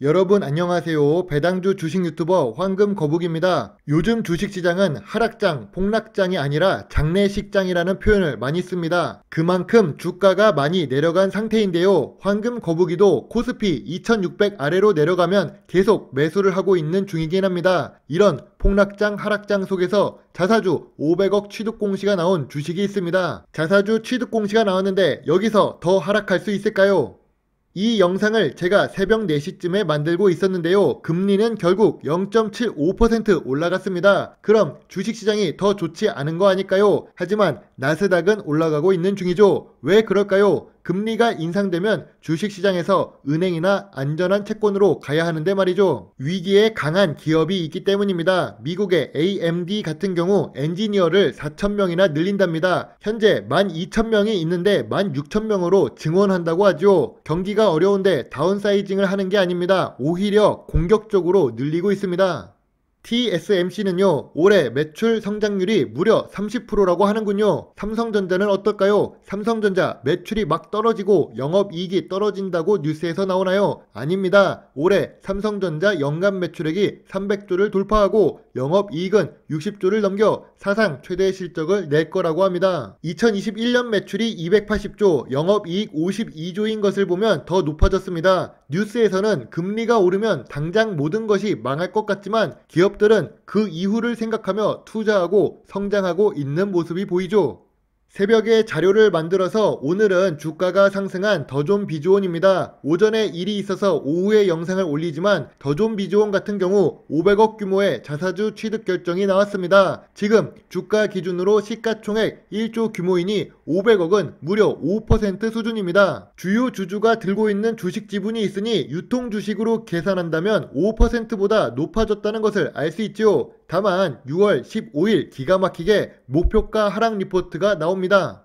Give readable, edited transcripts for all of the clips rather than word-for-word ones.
여러분 안녕하세요. 배당주 주식 유튜버 황금거북입니다. 요즘 주식시장은 하락장, 폭락장이 아니라 장내식장이라는 표현을 많이 씁니다. 그만큼 주가가 많이 내려간 상태인데요. 황금거북이도 코스피 2600 아래로 내려가면 계속 매수를 하고 있는 중이긴 합니다. 이런 폭락장, 하락장 속에서 자사주 500억 취득 공시가 나온 주식이 있습니다. 자사주 취득 공시가 나왔는데 여기서 더 하락할 수 있을까요? 이 영상을 제가 새벽 4시쯤에 만들고 있었는데요. 금리는 결국 0.75% 올라갔습니다. 그럼 주식시장이 더 좋지 않은 거 아닐까요? 하지만 나스닥은 올라가고 있는 중이죠. 왜 그럴까요? 금리가 인상되면 주식시장에서 은행이나 안전한 채권으로 가야 하는데 말이죠. 위기에 강한 기업이 있기 때문입니다. 미국의 AMD 같은 경우 엔지니어를 4,000명이나 늘린답니다. 현재 12,000명이 있는데 16,000명으로 증원한다고 하죠. 경기가 어려운데 다운사이징을 하는 게 아닙니다. 오히려 공격적으로 늘리고 있습니다. TSMC는요, 올해 매출 성장률이 무려 30%라고 하는군요. 삼성전자는 어떨까요? 삼성전자 매출이 막 떨어지고 영업이익이 떨어진다고 뉴스에서 나오나요? 아닙니다. 올해 삼성전자 연간 매출액이 300조를 돌파하고 영업이익은 60조를 넘겨 사상 최대 실적을 낼 거라고 합니다. 2021년 매출이 280조, 영업이익 52조인 것을 보면 더 높아졌습니다. 뉴스에서는 금리가 오르면 당장 모든 것이 망할 것 같지만 기업들은 그 이후를 생각하며 투자하고 성장하고 있는 모습이 보이죠. 새벽에 자료를 만들어서 오늘은 주가가 상승한 더존비주온입니다. 오전에 일이 있어서 오후에 영상을 올리지만 더존비주온 같은 경우 500억 규모의 자사주 취득 결정이 나왔습니다. 지금 주가 기준으로 시가총액 1조 규모이니 500억은 무려 5% 수준입니다. 주요 주주가 들고 있는 주식 지분이 있으니 유통 주식으로 계산한다면 5%보다 높아졌다는 것을 알 수 있죠. 다만 6월 15일 기가 막히게 목표가 하락 리포트가 나옵니다.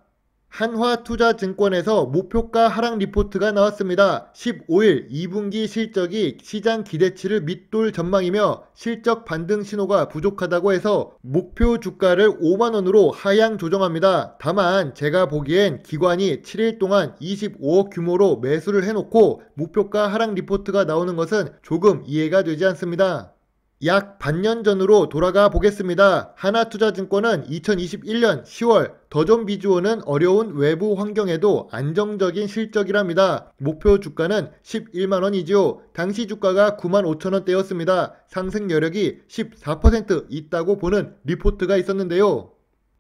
한화투자증권에서 목표가 하락 리포트가 나왔습니다. 15일 2분기 실적이 시장 기대치를 밑돌 전망이며 실적 반등 신호가 부족하다고 해서 목표 주가를 5만원으로 하향 조정합니다. 다만 제가 보기엔 기관이 7일 동안 25억 규모로 매수를 해놓고 목표가 하락 리포트가 나오는 것은 조금 이해가 되지 않습니다. 약 반년 전으로 돌아가 보겠습니다. 하나투자증권은 2021년 10월 더존비주온은 어려운 외부 환경에도 안정적인 실적이랍니다. 목표 주가는 11만원이지요. 당시 주가가 95,000원대였습니다. 상승 여력이 14% 있다고 보는 리포트가 있었는데요.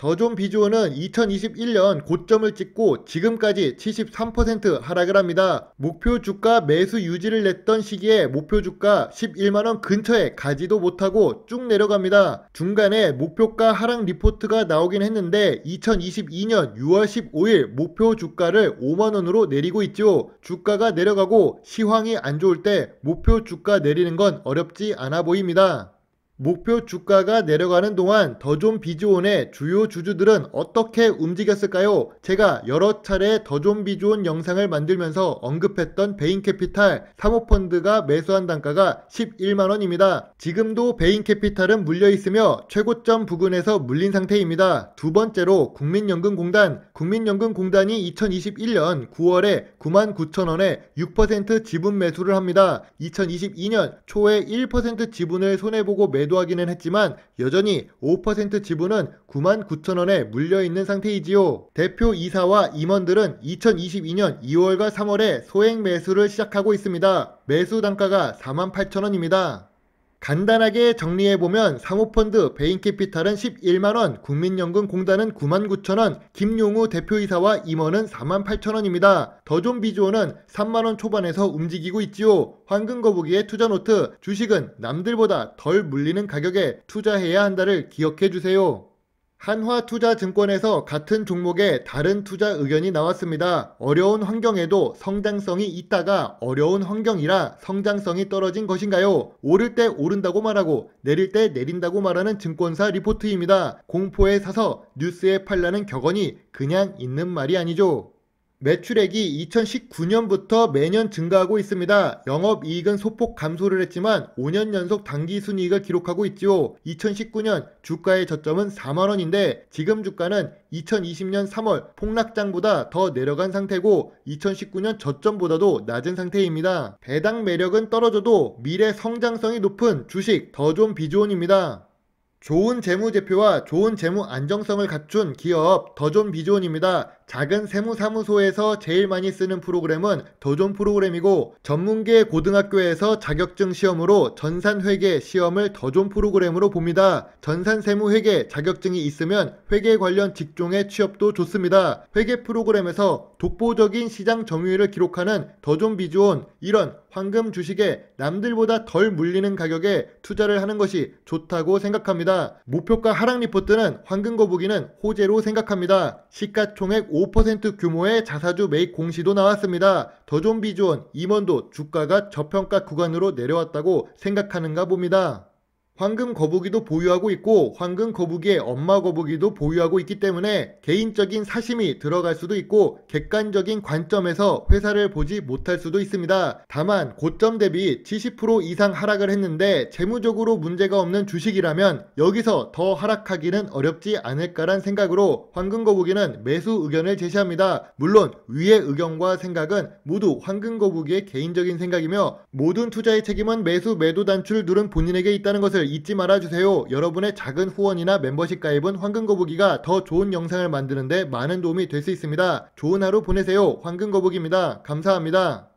더존비주온은 2021년 고점을 찍고 지금까지 73% 하락을 합니다. 목표 주가 매수 유지를 냈던 시기에 목표 주가 11만원 근처에 가지도 못하고 쭉 내려갑니다. 중간에 목표가 하락 리포트가 나오긴 했는데 2022년 6월 15일 목표 주가를 5만원으로 내리고 있죠. 주가가 내려가고 시황이 안 좋을 때 목표 주가 내리는 건 어렵지 않아 보입니다. 목표 주가가 내려가는 동안 더존비주온의 주요 주주들은 어떻게 움직였을까요? 제가 여러 차례 더존비주온 영상을 만들면서 언급했던 베인캐피탈 사모펀드가 매수한 단가가 11만원입니다. 지금도 베인캐피탈은 물려있으며 최고점 부근에서 물린 상태입니다. 두 번째로 국민연금공단이 2021년 9월에 99,000원에 6% 지분 매수를 합니다. 2022년 초에 1% 지분을 손해보고 매도하기는 했지만 여전히 5% 지분은 99,000원에 물려있는 상태이지요. 대표 이사와 임원들은 2022년 2월과 3월에 소액 매수를 시작하고 있습니다. 매수 단가가 48,000원입니다. 간단하게 정리해보면 사모펀드 베인캐피탈은 11만원, 국민연금공단은 99,000원, 김용우 대표이사와 임원은 48,000원입니다. 더존비주온은 3만원 초반에서 움직이고 있지요. 황금거북이의 투자노트, 주식은 남들보다 덜 물리는 가격에 투자해야 한다를 기억해주세요. 한화투자증권에서 같은 종목에 다른 투자 의견이 나왔습니다. 어려운 환경에도 성장성이 있다가 어려운 환경이라 성장성이 떨어진 것인가요? 오를 때 오른다고 말하고 내릴 때 내린다고 말하는 증권사 리포트입니다. 공포에 사서 뉴스에 팔라는 격언이 그냥 있는 말이 아니죠. 매출액이 2019년부터 매년 증가하고 있습니다. 영업이익은 소폭 감소를 했지만 5년 연속 당기순이익을 기록하고 있지요. 2019년 주가의 저점은 4만원인데 지금 주가는 2020년 3월 폭락장보다 더 내려간 상태고 2019년 저점보다도 낮은 상태입니다. 배당 매력은 떨어져도 미래 성장성이 높은 주식 더존 비주온입니다. 좋은 재무제표와 좋은 재무 안정성을 갖춘 기업 더존 비주온입니다. 작은 세무사무소에서 제일 많이 쓰는 프로그램은 더존 프로그램이고 전문계 고등학교에서 자격증 시험으로 전산회계 시험을 더존 프로그램으로 봅니다. 전산세무회계 자격증이 있으면 회계 관련 직종의 취업도 좋습니다. 회계 프로그램에서 독보적인 시장 점유율을 기록하는 더존 비주온, 이런 황금 주식에 남들보다 덜 물리는 가격에 투자를 하는 것이 좋다고 생각합니다. 목표가 하락 리포트는 황금 거북이는 호재로 생각합니다. 시가총액 5% 규모의 자사주 매입 공시도 나왔습니다. 더존 비주온 임원도 주가가 저평가 구간으로 내려왔다고 생각하는가 봅니다. 황금 거북이도 보유하고 있고 황금 거북이의 엄마 거북이도 보유하고 있기 때문에 개인적인 사심이 들어갈 수도 있고 객관적인 관점에서 회사를 보지 못할 수도 있습니다. 다만 고점 대비 70% 이상 하락을 했는데 재무적으로 문제가 없는 주식이라면 여기서 더 하락하기는 어렵지 않을까란 생각으로 황금 거북이는 매수 의견을 제시합니다. 물론 위의 의견과 생각은 모두 황금 거북이의 개인적인 생각이며 모든 투자의 책임은 매수 매도 단추를 누른 본인에게 있다는 것을 잊지 말아주세요. 여러분의 작은 후원이나 멤버십 가입은 황금거북이가 더 좋은 영상을 만드는데 많은 도움이 될 수 있습니다. 좋은 하루 보내세요. 황금거북이입니다. 감사합니다.